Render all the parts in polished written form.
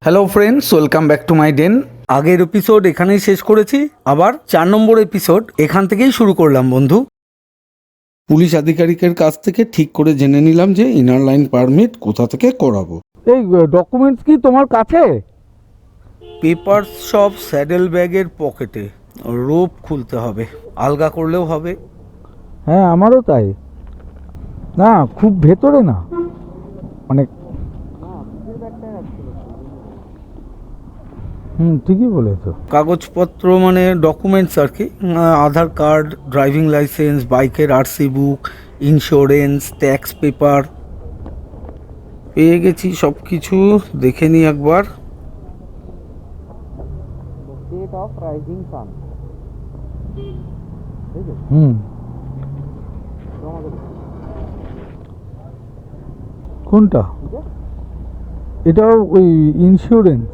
Hello friends, welcome back to my den. আগের episode এখানেই শেষ করেছি, আবার 4 নম্বর এপিসোড এখান থেকেই শুরু করলাম বন্ধু। পুলিশ আধিকারিকের কাছ থেকে ঠিক করে জেনে নিলাম যে ইনার লাইন পারমিট কোথা থেকে করাবো। এই ডকুমেন্টস কি তোমার কাছে? পেপারস সব স্যাডেল ব্যাগের পকেটে, রোপ খুলতে হবে, আলগা করলেও হবে। হ্যাঁ, আমারও তাই। না, খুব ভেতরে না, অনেক। ঠিকই বলেছো। কাগজপত্র মানে ডকুমেন্টস আর কি, আধার কার্ড, ড্রাইভিং লাইসেন্স, বাইকের আরসি বুক, ইন্স্যুরেন্স, ট্যাক্স পেপার পেয়ে গেছি। সব কিছু দেখে নিই একবার। State of rising sun. কোনটা? এটা ওই ইন্স্যুরেন্স।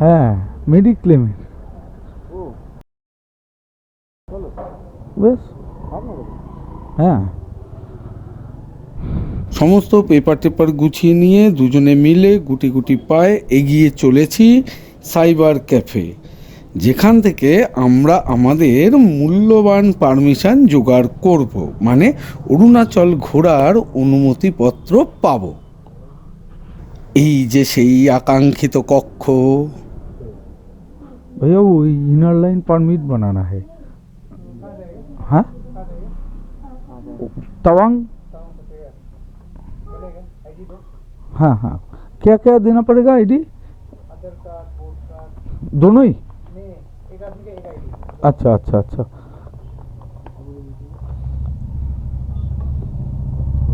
হ্যাঁ, মেডিক্লেমের। বেশ, হ্যাঁ। সমস্ত পেপার টেপার গুছিয়ে নিয়ে দুজনে মিলে গুটি গুটি পায়ে এগিয়ে চলেছি সাইবার ক্যাফে, যেখান থেকে আমরা আমাদের মূল্যবান পারমিশন জোগাড় করব, মানে অরুণাচল ঘোরার অনুমতিপত্র পাব। এই যে সেই আকাঙ্ক্ষিত কক্ষ। भैया वो इनर लाइन परमिट बनाना है। हाँ, तवांग। हाँ हाँ, क्या क्या देना पड़ेगा? आईडी दोनों ही? अच्छा अच्छा अच्छा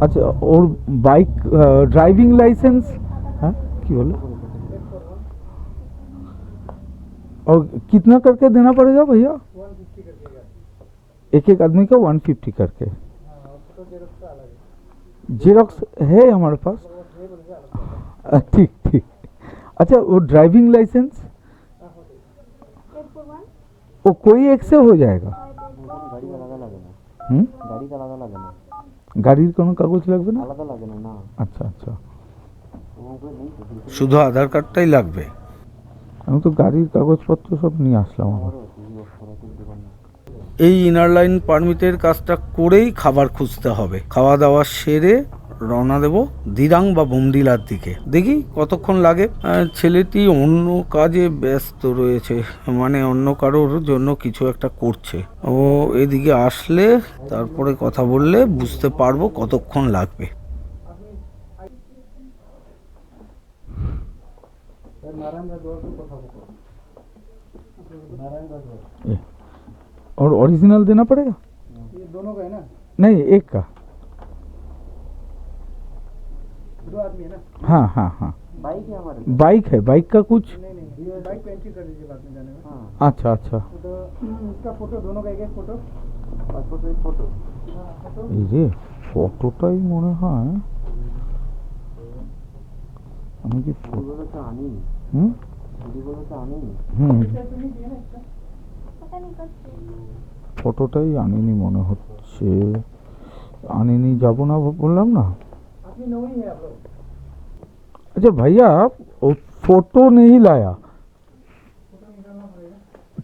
अच्छा। और बाइक ड्राइविंग लाइसेंस? हाँ, क्यों बोले? और कितना करके देना पड़ेगा भैया? 150 करके, एक एक आदमी का 150 करके। जेरोक्स है हमारे पास। ठीक ठीक। अच्छा, वो ड्राइविंग लाइसेंस वो कोई एक से हो जाएगा? গাড়ির কোনো কাগজ লাগবে না? আলাদা লাগে না। আচ্ছা আচ্ছা, শুধু আধার কার্ডটাই লাগবে। আমি তো গাড়ির কাগজপত্র সব নিয়ে আসলাম আমার। এই ইনার লাইন পারমিটের কাজটা করেই খাবার খুঁজতে হবে। খাওয়া দাওয়া সেরে রওনা দেব দিরাং বা বোমডিলার দিকে। দেখি কতক্ষণ লাগে। ছেলেটি অন্য কাজে ব্যস্ত রয়েছে, মানে অন্য কারোর জন্য কিছু একটা করছে। ও এদিকে আসলে তারপরে কথা বললে বুঝতে পারবো কতক্ষণ লাগবে। और ओरिजिनल देना पड़ेगा? ये दोनों का है ना? नहीं, एक का। दो आदमी है ना? हाँ हाँ हाँ। बाइक है हमारे? बाइक है। बाइक का कुछ नहीं, बाइक पे एंट्री कर दीजिए बाद में जाने में। हाँ। अच्छा अच्छा। तो इसका फोटो दोनों का एक फोटो, पासपोर्ट एक फोटो। ये ফটোটাই মনে হয় আমি কি ফটোটা আনি? ফটোটাই আনিনি মনে হচ্ছে। আনিনি, যাব না বললাম না। अच्छा भैया, वो फोटो नहीं लाया।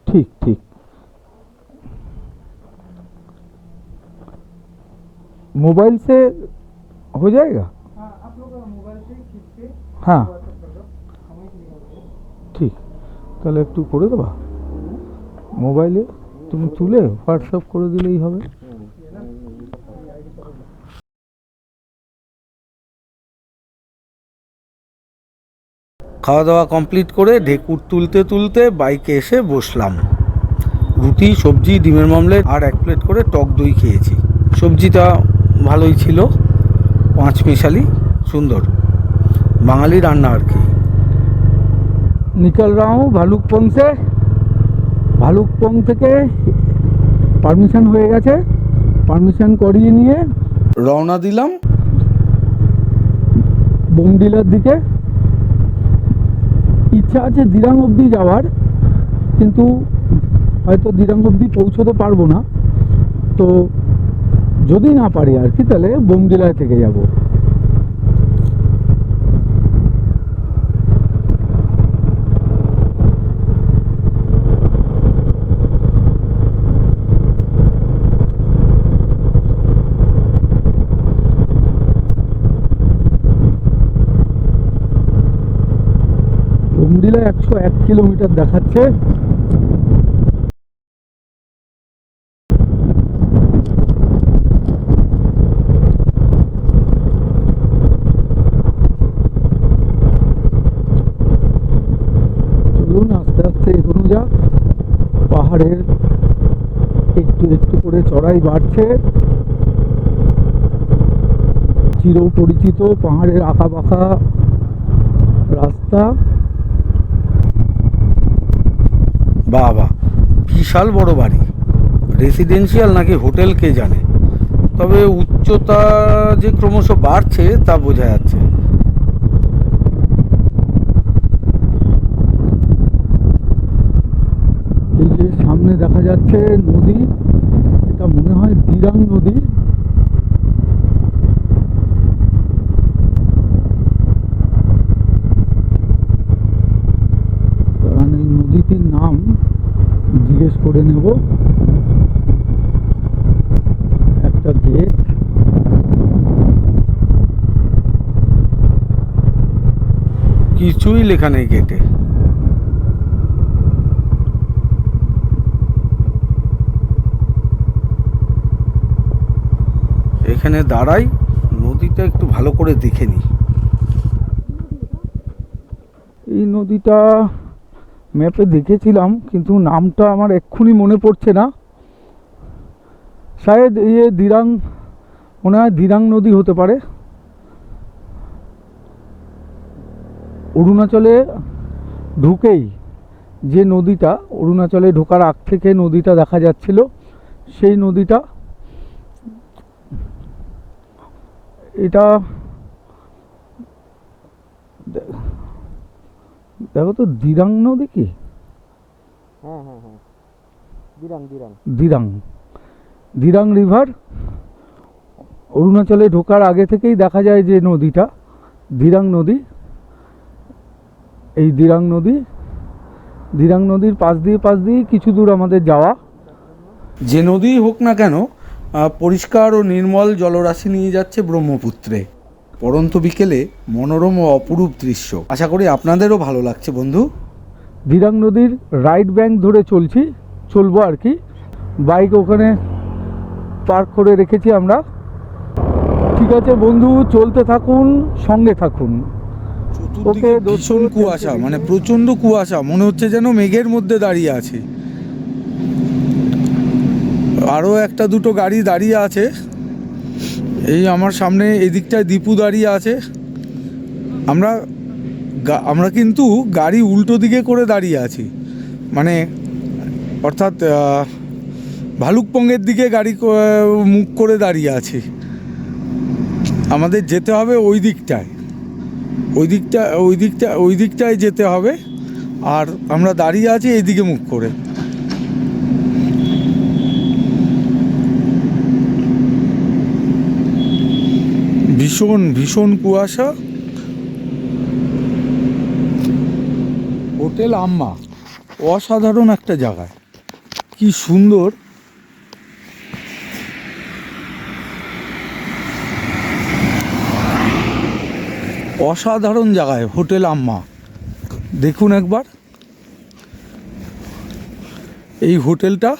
ठीक ठीक। मोबाइल से हो जाएगा? आप लोग मोबाइल से खींच के, हाँ ঠিক। তাহলে একটু করে দেবা মোবাইলে, তুমি তুলে হোয়াটসঅ্যাপ করে দিলেই হবে। খাওয়া দাওয়া কমপ্লিট করে ঢেকুর তুলতে তুলতে বাইকে এসে বসলাম। রুটি, সবজি, ডিমের মামলেট আর 1 প্লেট করে টক দই খেয়েছি। সবজিটা ভালোই ছিল, 5 মিশালি, সুন্দর বাঙালি রান্না আর কি। निकल रहा हूँ ভালুকপং से। ভালুকপং থেকে পারমিশন হয়ে গেছে, পারমিশন করিয়ে নিয়ে রওনা দিলাম বোমডিলার দিকে। ইচ্ছা আছে দিরাং অবধি যাওয়ার, কিন্তু হয়তো দিরাং অবধি পৌঁছতে পারবো না। তো যদি না পারি আর কি, তাহলে বোমডিলায় থেকে যাব। ডিজেলে 101 কিলোমিটার দেখাচ্ছে। চলুন আস্তে আস্তে এগোনো যাক। পাহাড়ের একটু একটু করে চড়াই বাড়ছে। চিরপরিচিত পাহাড়ের আঁকা বাঁকা রাস্তা। বাবা, বিশাল বড় বাড়ি, রেসিডেন্সিয়াল নাকি হোটেল কে জানে, তবে উচ্চতা যে ক্রমশ বাড়ছে তা বোঝা যাচ্ছে। এই যে সামনে দেখা যাচ্ছে নদী, এটা মনে হয় দিরাং নদী। কারণ এই নদীটির নাম জিজ্ঞেস করে নেব। একটা গেট, কিছুই লেখা নেই গেটে। এখানে দাঁড়াই, নদীটা একটু ভালো করে দেখে নিই। এই নদীটা ম্যাপে দেখেছিলাম কিন্তু নামটা আমার এক্ষুনি মনে পড়ছে না। শায়দ এই দিরাং, মনে হয় দিরাং নদী হতে পারে। অরুণাচলে ঢুকেই যে নদীটা, অরুণাচলে ঢোকার আগ থেকে নদীটা দেখা যাচ্ছিল, সেই নদীটা এটা। দেখো তো দিরাং নদী কি? হ্যাঁ হ্যাঁ হ্যাঁ, দিরাং দিরাং দিরাং, দিরাং রিভার। অরুণাচলে ঢোকার আগে থেকেই দেখা যায় যে নদীটা দিরাং নদী। এই দিরাং নদী, দিরাং নদীর পাশ দিয়ে কিছু দূর আমাদের যাওয়া। যে নদীই হোক না কেন, পরিষ্কার ও নির্মল জলরাশি নিয়ে যাচ্ছে ব্রহ্মপুত্রে। পড়ন্ত বিকেলে মনোরম ও অপরূপ দৃশ্য। আশা করি আপনাদেরও ভালো লাগছে বন্ধু। দিরাং নদীর রাইট ব্যাঙ্ক ধরে চলবো আর কি। বাইক ওখানে পার্ক করে রেখেছি আমরা। ঠিক আছে বন্ধু, চলতে থাকুন, সঙ্গে থাকুন। চতুর্দিকে ভীষণ কুয়াশা, মানে প্রচণ্ড কুয়াশা, মনে হচ্ছে যেন মেঘের মধ্যে দাঁড়িয়ে আছে। আরও একটা দুটো গাড়ি দাঁড়িয়ে আছে। এই আমার সামনে এদিকটায় দীপু দাঁড়িয়ে আছে। আমরা কিন্তু গাড়ি উল্টো দিকে করে দাঁড়িয়ে আছি, মানে অর্থাৎ ভালুকপঙ্গের দিকে গাড়ি মুখ করে দাঁড়িয়ে আছি। আমাদের যেতে হবে ওই দিকটায় যেতে হবে, আর আমরা দাঁড়িয়ে আছি এইদিকে মুখ করে। ভীষণ ভীষণ কুয়াশা। হোটেল আম্মা অসাধারণ একটা জায়গায়, কি সুন্দর। অসাধারণ জায়গায় হোটেল আম্মা, দেখুন একবার এই হোটেলটা।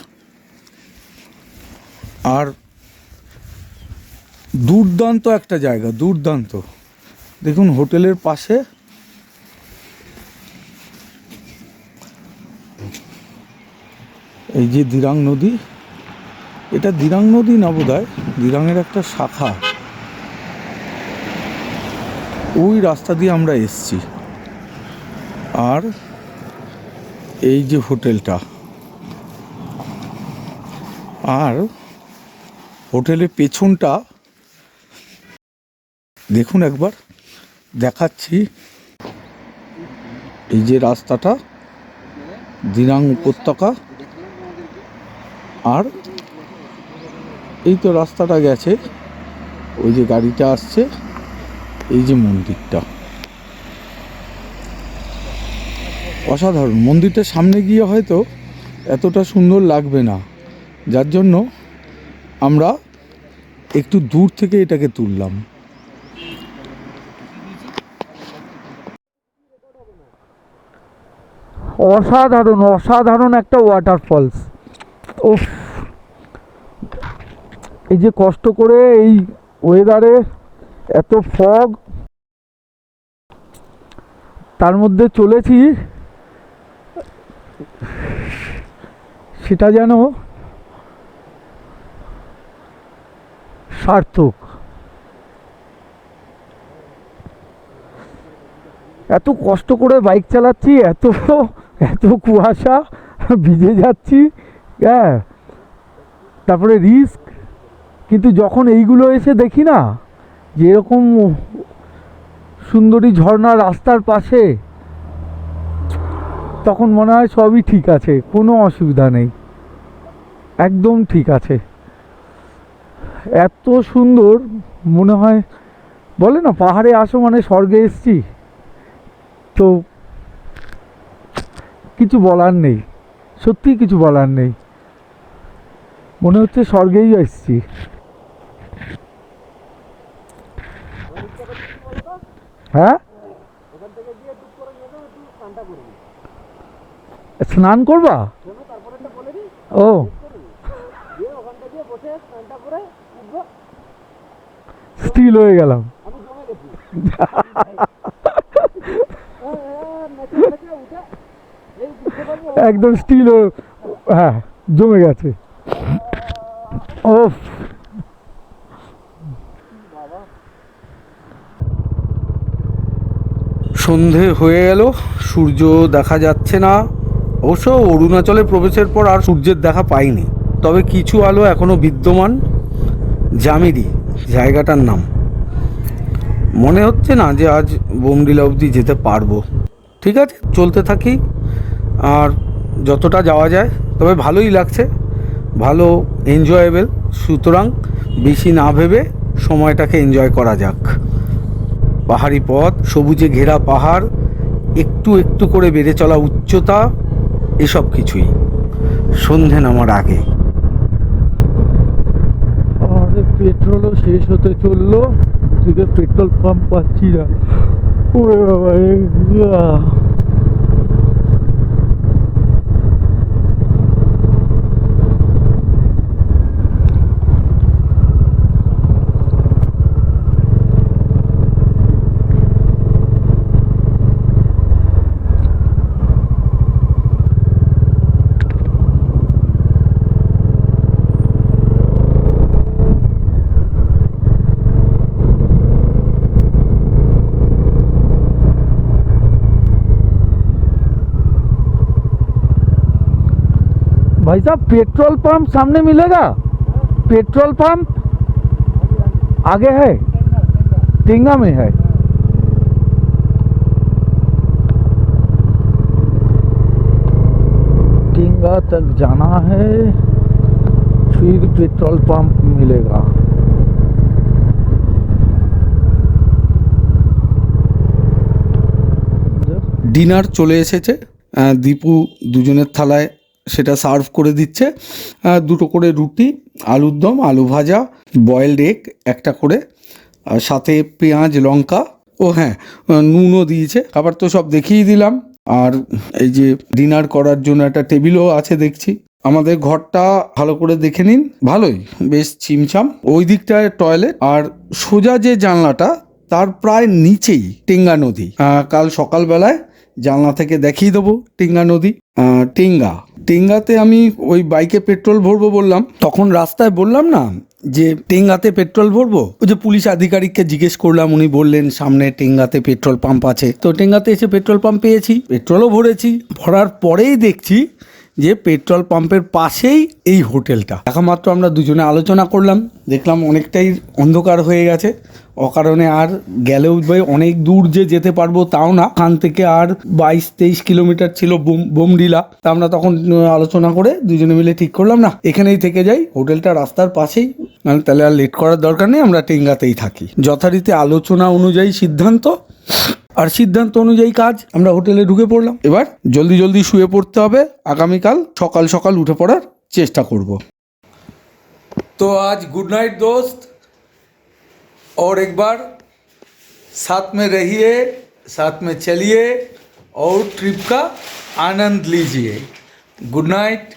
আর দুর্দান্ত একটা জায়গা, দুর্দান্ত। দেখুন হোটেলের পাশে এই যে দিরাং নদী, এটা দিরাং নদী না বোধহয়, দিরাংয়ের একটা শাখা। ওই রাস্তা দিয়ে আমরা এসছি। আর এই যে হোটেলটা, আর হোটেলের পেছনটা দেখুন একবার, দেখাচ্ছি। এই যে রাস্তাটা, দিরাং উপত্যকা, আর এই তো রাস্তাটা গেছে, ওই যে গাড়িটা আসছে, এই যে মন্দিরটা অসাধারণ। মন্দিরটার সামনে গিয়ে হয়তো এতটা সুন্দর লাগবে না, যার জন্য আমরা একটু দূর থেকে এটাকে তুললাম। অসাধারণ অসাধারণ একটা ওয়াটারফলস। উফ, এই যে কষ্ট করে এই ওয়েদারে এত ফগ, তার মধ্যে চলেছি, সেটা যেন সার্থক। এত কষ্ট করে বাইক চালাচ্ছি, এত এত কুয়াশা, ভিজে যাচ্ছি, হ্যাঁ, তারপরে রিস্ক, কিন্তু যখন এইগুলো এসে দেখি না যে এরকম সুন্দরী ঝর্ণা রাস্তার পাশে, তখন মনে হয় সবই ঠিক আছে, কোনো অসুবিধা নেই, একদম ঠিক আছে। এত সুন্দর মনে হয়, বলে না পাহাড়ে আসো মানে স্বর্গে এসছি, তো কিছু বলার নেই, সত্যি কিছু বলার নেই, মনে হচ্ছে স্বর্গেই এসছি। হ্যাঁ, স্নান করবা? ও, স্টিল হয়ে গেলাম। একদম স্টিল, হ্যাঁ, জমে গেছে। ওফ, সন্ধে হয়ে গেল, সূর্য দেখা যাচ্ছে না। অবশ্য অরুণাচলে প্রবেশের পর আর সূর্যের দেখা পাইনি, তবে কিছু আলো এখনও বিদ্যমান। জামিরি জায়গাটার নাম। মনে হচ্ছে না যে আজ বোমডিলা অবধি যেতে পারবো। ঠিক আছে, চলতে থাকি, আর যতটা যাওয়া যায়, তবে ভালোই লাগছে, ভালো এনজয়েবেল, সুতরাং বেশি না ভেবে সময়টাকে এনজয় করা যাক। পাহাড়ি পথ, সবুজে ঘেরা পাহাড়, একটু একটু করে বেড়ে চলা উচ্চতা, এসব কিছুই সন্ধে নামার আগে। আরে পেট্রোলও শেষ হতে চললো, এদিকে পেট্রোল পাম্প পাচ্ছি না। ওরে বাবা, भाई साहब पेट्रोल पंप सामने मिलेगा? पेट्रोल पंप आगे है, टिंगा में है। टिंगा तक जाना है, फिर पेट्रोल पंप मिलेगा। ডিনার চলে এসেছে, দীপু দুজনের থালায় সেটা সার্ভ করে দিচ্ছে। দুটো করে রুটি, আলুর দম, আলু ভাজা, বয়েলড এগ একটা করে, আর সাথে পেঁয়াজ লঙ্কা, ও হ্যাঁ, নুনও দিয়েছে। খাবার তো সব দেখিয়ে দিলাম। আর এই যে ডিনার করার জন্য একটা টেবিলও আছে দেখছি। আমাদের ঘরটা ভালো করে দেখে নিন, ভালোই, বেশ ছিমছাম। ওই দিকটায় টয়লেট, আর সোজা যে জানলাটা তার প্রায় নিচেই টেঙ্গা নদী। কাল সকালবেলায় জানলা থেকে দেখিয়ে দেবো টেঙ্গা নদী। টেঙ্গাতে আমি ওই বাইকে পেট্রোল ভরবো বললাম, তখন রাস্তায় বললাম না যে টেঙ্গাতে পেট্রোল ভরবো, ওই যে পুলিশ আধিকারিককে জিজ্ঞেস করলাম, উনি বললেন সামনে টেঙ্গাতে পেট্রোল পাম্প আছে। তো টেঙ্গাতে এসে পেট্রোল পাম্প পেয়েছি, পেট্রোলও ভরেছি। ভরার পরেই দেখছি যে পেট্রোল পাম্পের পাশেই এই হোটেলটা। দেখা মাত্র আমরা দুজনে আলোচনা করলাম, দেখলাম অনেকটাই অন্ধকার হয়ে গেছে, অকারণে আর গেলেও অনেক দূর যে যেতে পারবো তাও না। এখান থেকে আর 22-23 কিলোমিটার ছিল বোমডিলা। তা আমরা তখন আলোচনা করে দুজনে মিলে ঠিক করলাম, না এখানেই থেকে যাই, হোটেলটা রাস্তার পাশেই, তাহলে আর লেট করার দরকার নেই, আমরা টেঙ্গাতেই থাকি। যথারীতি আলোচনা অনুযায়ী সিদ্ধান্ত, আর সিদ্ধান্ত অনুযায়ী কাজ। আমরা হোটেলে ঢুকে পড়লাম। এবার জলদি জলদি শুয়ে পড়তে হবে, আগামীকাল সকাল সকাল উঠে পড়ার চেষ্টা করব। तो आज गुड नाइट दोस्त, और एक बार साथ में रहिए, साथ में चलिए और ट्रिप का आनंद लीजिए। Good night.